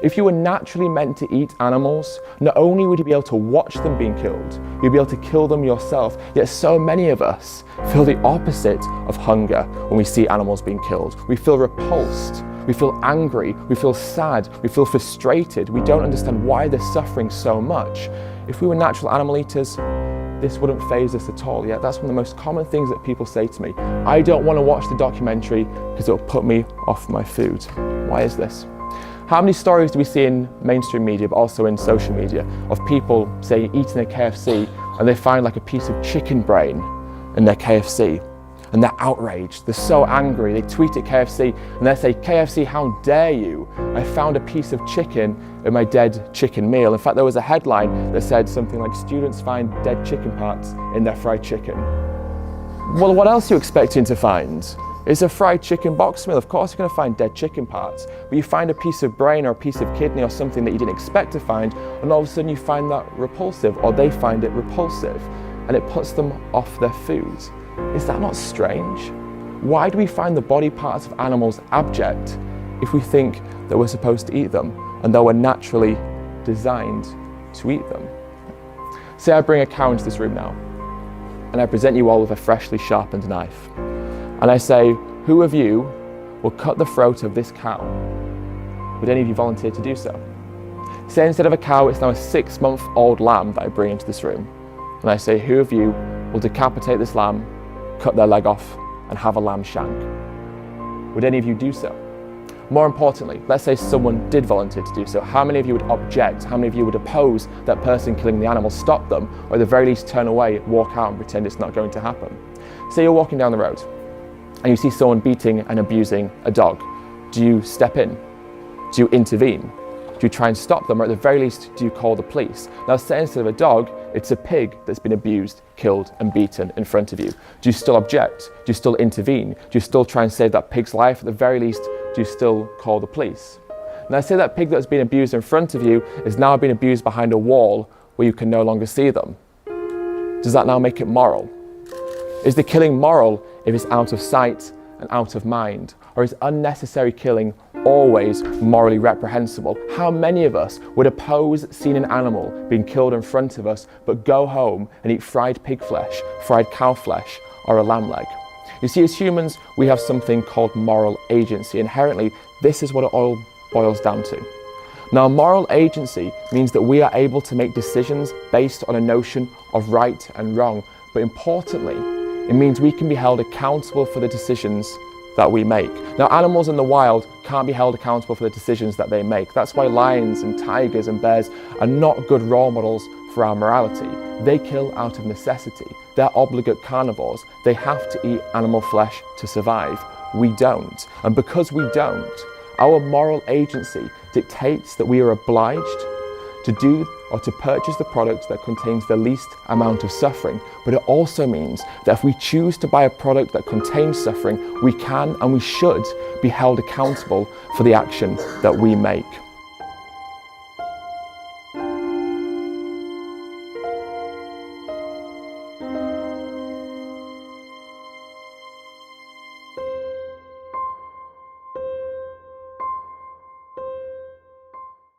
If you were naturally meant to eat animals, not only would you be able to watch them being killed, you'd be able to kill them yourself. Yet so many of us feel the opposite of hunger when we see animals being killed. We feel repulsed, we feel angry, we feel sad, we feel frustrated. We don't understand why they're suffering so much. If we were natural animal eaters, this wouldn't faze us at all. Yet that's one of the most common things that people say to me. I don't want to watch the documentary because it'll put me off my food. Why is this? How many stories do we see in mainstream media, but also in social media, of people, say, eating a KFC and they find like a piece of chicken brain in their KFC and they're outraged, they're so angry, they tweet at KFC and they say, KFC, how dare you? I found a piece of chicken in my dead chicken meal. In fact, there was a headline that said something like, students find dead chicken parts in their fried chicken. Well, what else are you expecting to find? It's a fried chicken box meal. Of course you're going to find dead chicken parts, but you find a piece of brain or a piece of kidney or something that you didn't expect to find, and all of a sudden you find that repulsive, or they find it repulsive, and it puts them off their food. Is that not strange? Why do we find the body parts of animals abject if we think that we're supposed to eat them, and that we're naturally designed to eat them? Say I bring a cow into this room now, and I present you all with a freshly sharpened knife. And I say, who of you will cut the throat of this cow? Would any of you volunteer to do so? Say instead of a cow, it's now a 6-month-old lamb that I bring into this room. And I say, who of you will decapitate this lamb, cut their leg off, and have a lamb shank? Would any of you do so? More importantly, let's say someone did volunteer to do so. How many of you would object? How many of you would oppose that person killing the animal, stop them, or at the very least turn away, walk out and pretend it's not going to happen? Say you're walking down the road and you see someone beating and abusing a dog. Do you step in? Do you intervene? Do you try and stop them, or at the very least, do you call the police? Now say instead of a dog, it's a pig that's been abused, killed and beaten in front of you. Do you still object? Do you still intervene? Do you still try and save that pig's life? At the very least, do you still call the police? Now say that pig that's been abused in front of you is now being abused behind a wall where you can no longer see them. Does that now make it moral? Is the killing moral if it's out of sight and out of mind? Or is unnecessary killing always morally reprehensible? How many of us would oppose seeing an animal being killed in front of us, but go home and eat fried pig flesh, fried cow flesh, or a lamb leg? You see, as humans, we have something called moral agency. Inherently, this is what it all boils down to. Now, moral agency means that we are able to make decisions based on a notion of right and wrong, but importantly, it means we can be held accountable for the decisions that we make. Now, animals in the wild can't be held accountable for the decisions that they make. That's why lions and tigers and bears are not good role models for our morality. They kill out of necessity. They're obligate carnivores. They have to eat animal flesh to survive. We don't. And because we don't, our moral agency dictates that we are obliged to do or to purchase the product that contains the least amount of suffering. But it also means that if we choose to buy a product that contains suffering, we can and we should be held accountable for the action that we make.